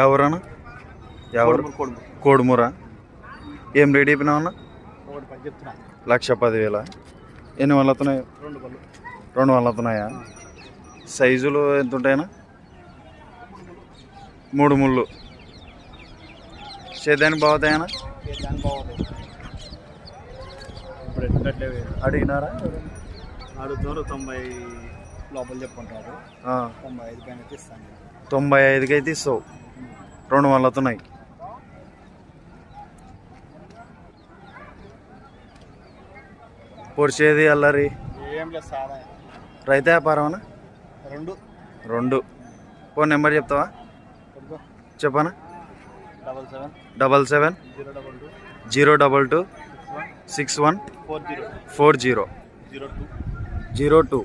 ఎవరన్నా ఎవరు కోడుమూరా ఏం రేట్ చెప్పినావు అన్న 1,10,000. ఎన్ని వల్ల వస్తున్నాయి? 2 వల్ల వస్తున్నాయా? సైజులు ఎంత ఉంటాయన్నా? 3 ముళ్ళు. సేద్యానికి బాగుతాయన్నా? అడిగినారా? 90 లోపల చెప్పుకుంటారు. 95 పైన ఇస్తాను. 95కి అయితే ఇస్తావు. 2 వల్ల వస్తున్నాయి. పొడిచేది అల్లరి ఏం లేదు సాదా. రైతు వ్యాపారమనా? 2. ఫోన్ నెంబర్ చెప్తావా? చెప్పనా? 77 022 61 40 02.